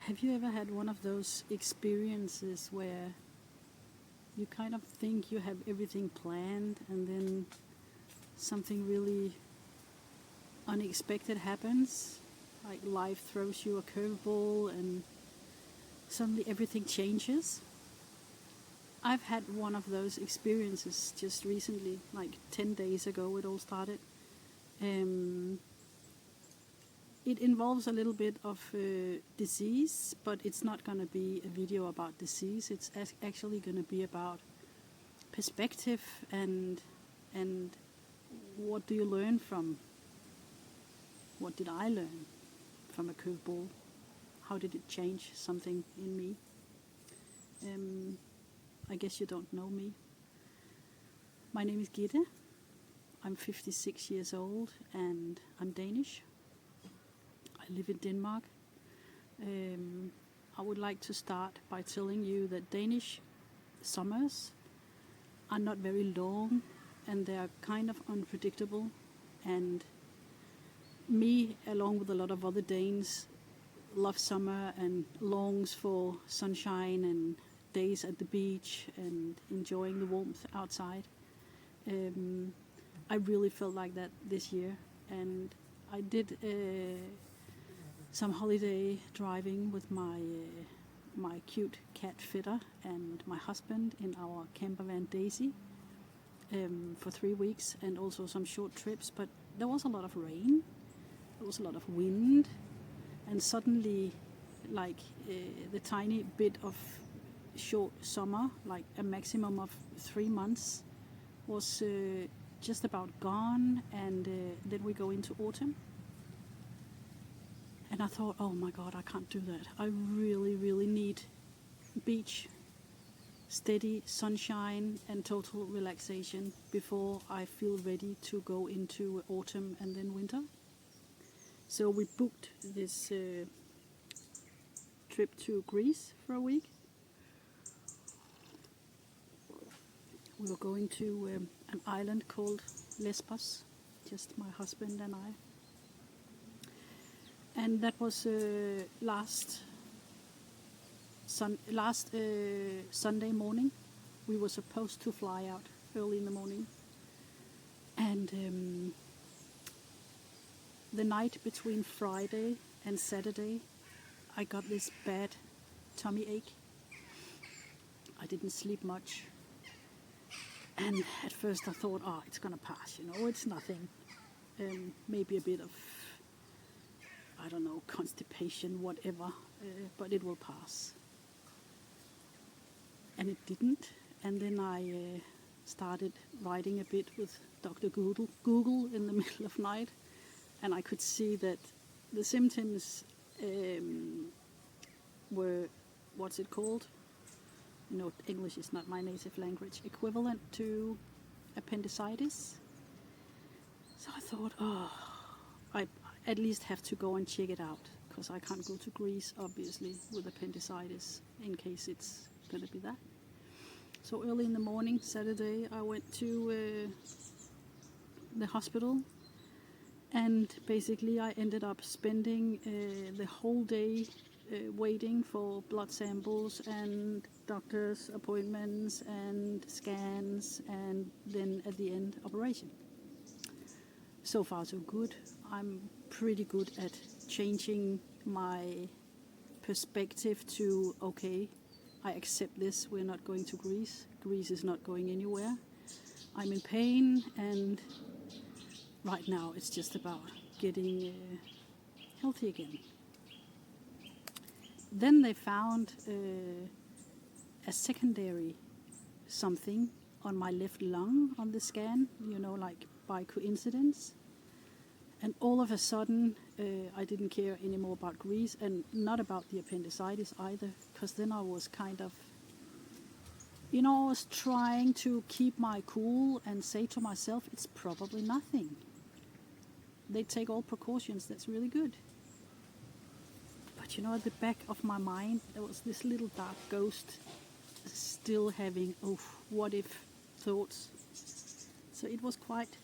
Have you ever had one of those experiences where you kind of think you have everything planned and then something really unexpected happens? Like life throws you a curveball and suddenly everything changes? I've had one of those experiences just recently, like 10 days ago it all started. It involves a little bit of disease, but it's not going to be a video about disease. It's actually going to be about perspective and what do you learn from, what did I learn from a curveball? How did it change something in me? I guess you don't know me. My name is Gitte. I'm 56 years old and I'm Danish. I live in Denmark. I would like to start by telling you that Danish summers are not very long and they are kind of unpredictable, and me, along with a lot of other Danes, love summer and longs for sunshine and days at the beach and enjoying the warmth outside. I really felt like that this year, and I did some holiday driving with my cute cat Fitter and my husband in our camper van Daisy for 3 weeks, and also some short trips, but there was a lot of rain, there was a lot of wind, and suddenly like the tiny bit of short summer, like a maximum of 3 months, was just about gone, and then we go into autumn. And I thought, oh my God, I can't do that. I really, really need beach, steady sunshine and total relaxation before I feel ready to go into autumn and then winter. So we booked this trip to Greece for a week. We were going to an island called Lesbos, just my husband and I. And that was last Sunday morning. We were supposed to fly out early in the morning. And the night between Friday and Saturday, I got this bad tummy ache. I didn't sleep much. And at first I thought, it's gonna pass, it's nothing. Maybe a bit of, I don't know, constipation, whatever, but it will pass. And it didn't. And then I started writing a bit with Dr. Google in the middle of night, and I could see that the symptoms were, what's it called? English is not my native language. Equivalent to appendicitis. So I thought, I at least have to go and check it out, because I can't go to Greece, obviously, with appendicitis, in case it's going to be that. So early in the morning, Saturday, I went to the hospital, and basically I ended up spending the whole day waiting for blood samples and doctor's appointments and scans, and then at the end, operation. So far so good. I'm pretty good at changing my perspective to, okay, I accept this, we're not going to Greece. Greece is not going anywhere. I'm in pain, and right now it's just about getting healthy again. Then they found a secondary something on my left lung on the scan, like by coincidence. And all of a sudden, I didn't care anymore about Greece, and not about the appendicitis either, because then I was kind of, I was trying to keep my cool and say to myself, it's probably nothing. They take all precautions, that's really good. But at the back of my mind, there was this little dark ghost still having, what if thoughts. So it was quite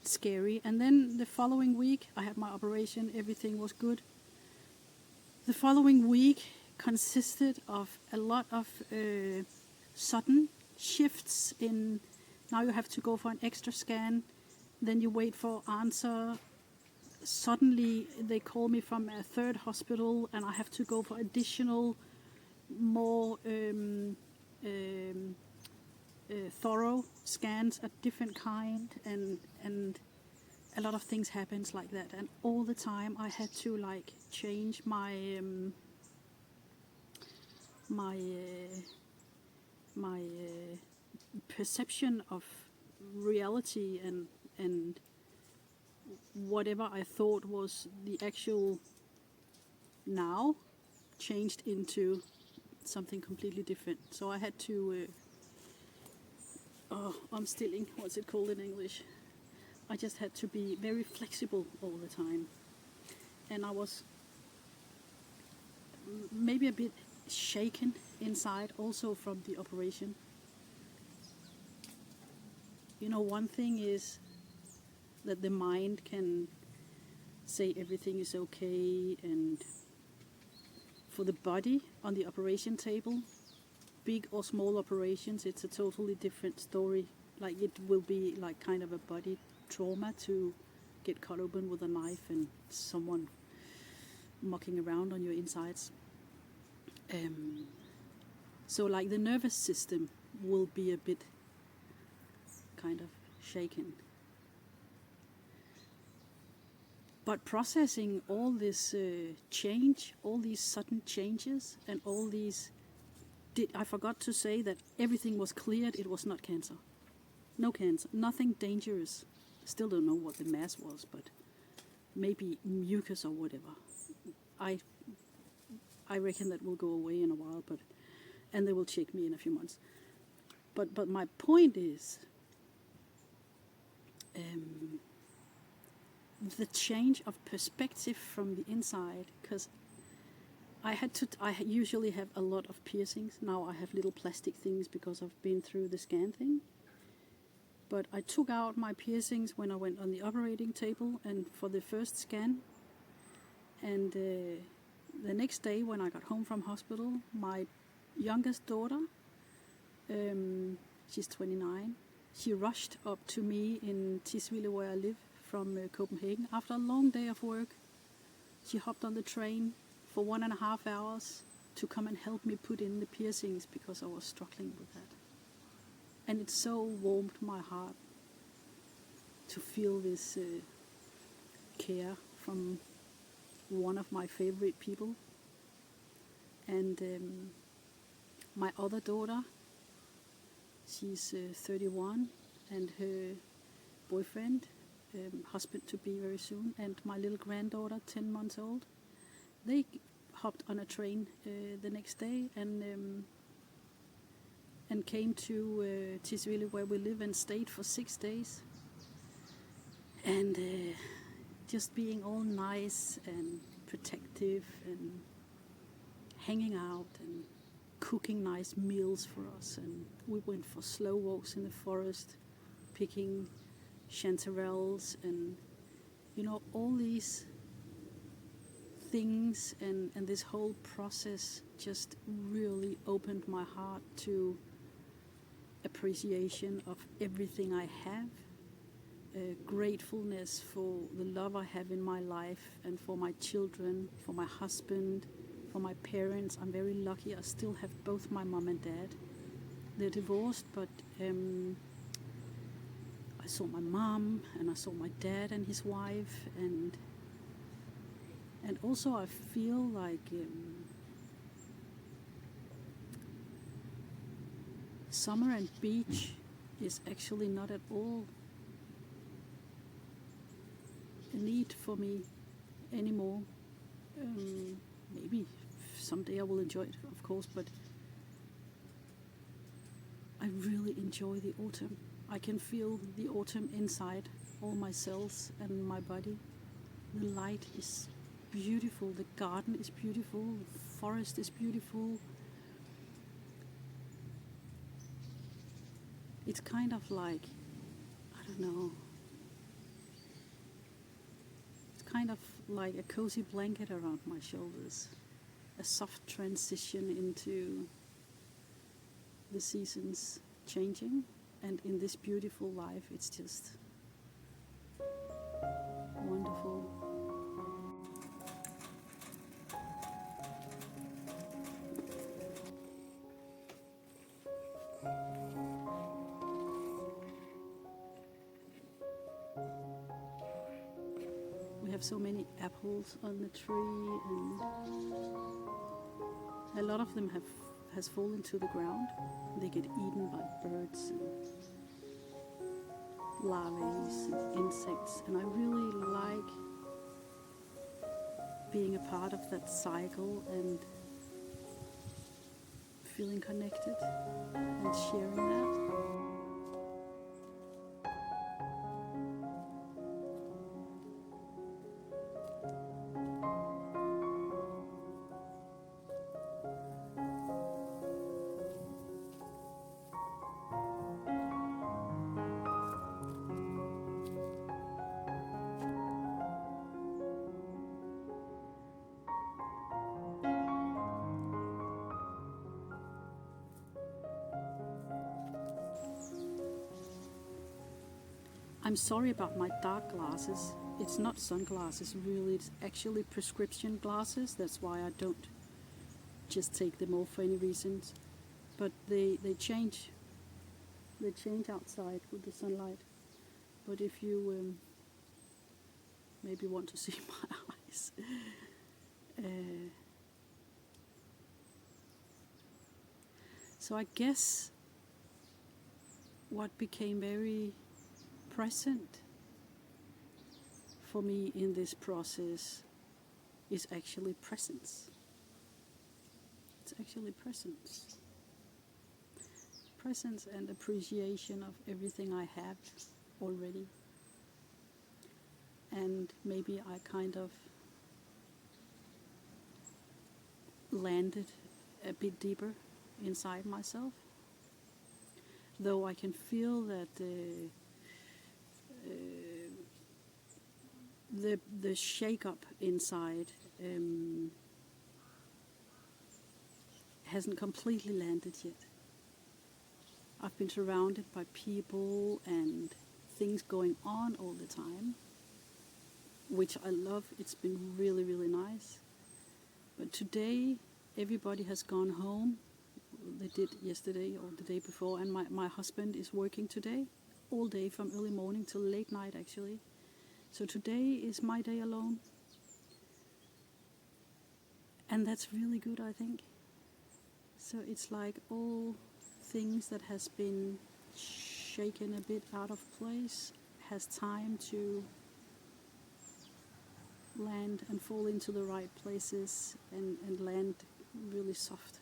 scary. And then the following week I had my operation, everything was good. The following week consisted of a lot of sudden shifts in. Now you have to go for an extra scan, then you wait for answer. Suddenly they call me from a third hospital and I have to go for additional, more thorough scans of different kind, and a lot of things happens like that. And all the time I had to like change my perception of reality, and whatever I thought was the actual now changed into something completely different. So I had to omstilling, what's it called in English? I just had to be very flexible all the time, and I was maybe a bit shaken inside also from the operation. You know, one thing is that the mind can say everything is okay, and for the body on the operation table, big or small operations, it's a totally different story. Like, it will be like kind of a body trauma to get cut open with a knife and someone mucking around on your insides. So like the nervous system will be a bit kind of shaken. But processing all this change, all these sudden changes, and all these... I forgot to say that everything was cleared. It was not cancer. No cancer. Nothing dangerous. Still don't know what the mass was, but maybe mucus or whatever. I reckon that will go away in a while, and they will check me in a few months. But my point is... the change of perspective from the inside, because I usually have a lot of piercings. Now I have little plastic things because I've been through the scan thing. But I took out my piercings when I went on the operating table and for the first scan. And the next day when I got home from hospital, my youngest daughter, she's 29, she rushed up to me in Tisvilde, where I live, from Copenhagen. After a long day of work, she hopped on the train for 1.5 hours to come and help me put in the piercings because I was struggling with that. And it so warmed my heart to feel this care from one of my favorite people. And my other daughter, she's 31, and her boyfriend, husband to be very soon, and my little granddaughter, 10 months old, they hopped on a train the next day and came to Tisvilde, where we live, and stayed for 6 days. And just being all nice and protective and hanging out and cooking nice meals for us. And we went for slow walks in the forest, picking chanterelles, and you know, all these things, and this whole process just really opened my heart to appreciation of everything I have, gratefulness for the love I have in my life, and for my children, for my husband, for my parents. I'm very lucky. I still have both my mom and dad. They're divorced, but I saw my mom, and I saw my dad and his wife, and also I feel like summer and beach is actually not at all a need for me anymore. Maybe someday I will enjoy it, of course, but I really enjoy the autumn. I can feel the autumn inside all my cells and my body. The light is beautiful, the garden is beautiful, the forest is beautiful. It's kind of like, I don't know, it's kind of like a cozy blanket around my shoulders. a soft transition into the seasons changing, and in this beautiful life it's just wonderful. We have so many apples on the tree, and a lot of them has fallen to the ground. They get eaten by birds and larvae and insects, and I really like being a part of that cycle and feeling connected and sharing that. I'm sorry about my dark glasses. It's not sunglasses really, it's actually prescription glasses. That's why I don't just take them off for any reasons. But they change. They change outside with the sunlight. But if you maybe want to see my eyes. So I guess what became very present for me in this process is actually presence. It's actually presence. Presence and appreciation of everything I have already. And maybe I kind of landed a bit deeper inside myself. Though I can feel that the shake-up inside hasn't completely landed yet. I've been surrounded by people and things going on all the time, which I love. It's been really, really nice. But today, everybody has gone home. They did yesterday or the day before, and my husband is working today, all day from early morning till late night actually. So today is my day alone. And that's really good, I think. So it's like all things that has been shaken a bit out of place has time to land and fall into the right places and land really soft.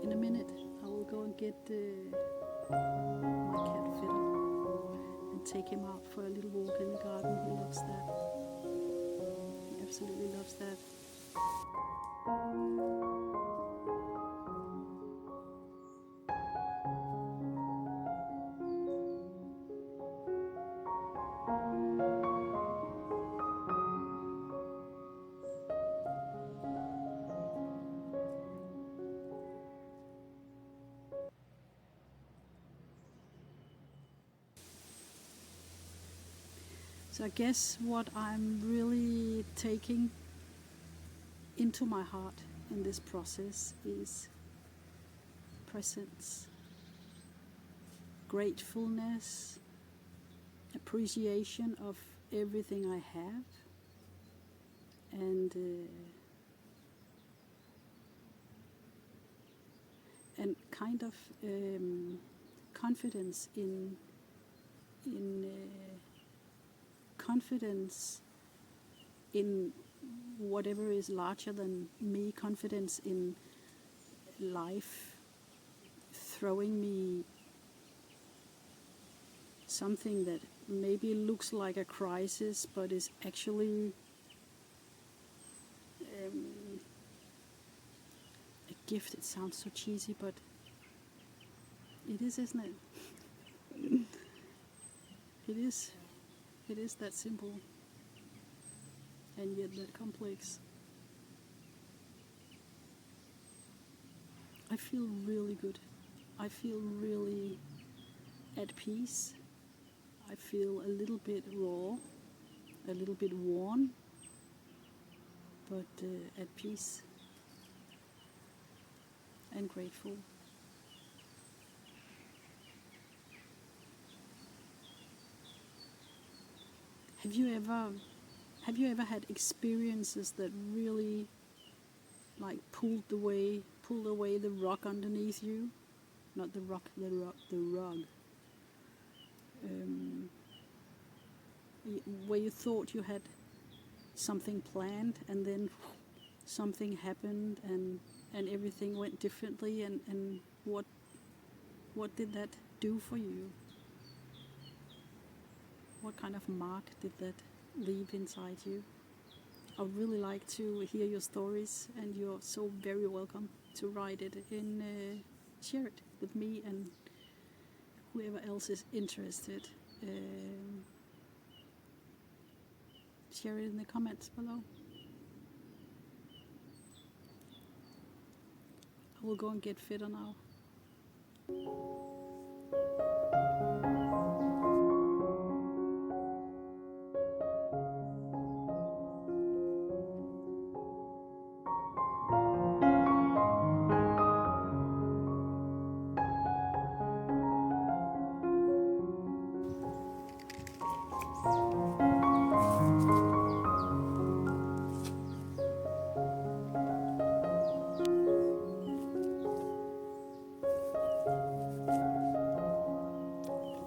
In a minute I will go and get my cat Fiddle and take him out for a little walk in the garden. He loves that. He absolutely loves that. So I guess what I'm really taking into my heart in this process is presence, gratefulness, appreciation of everything I have, and kind of confidence in confidence in whatever is larger than me, confidence in life throwing me something that maybe looks like a crisis but is actually a gift. It sounds so cheesy, but it is, isn't it? It is. It is that simple, and yet that complex. I feel really good. I feel really at peace. I feel a little bit raw, a little bit worn, but at peace and grateful. Have you ever had experiences that really like pulled away the rock underneath you? Not the rock, the rug. Where you thought you had something planned, and then something happened, and everything went differently, and what did that do for you? What kind of mark did that leave inside you? I would really like to hear your stories, and you're so very welcome to write it and share it with me and whoever else is interested. Share it in the comments below. I will go and get fitter now.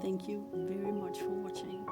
Thank you very much for watching.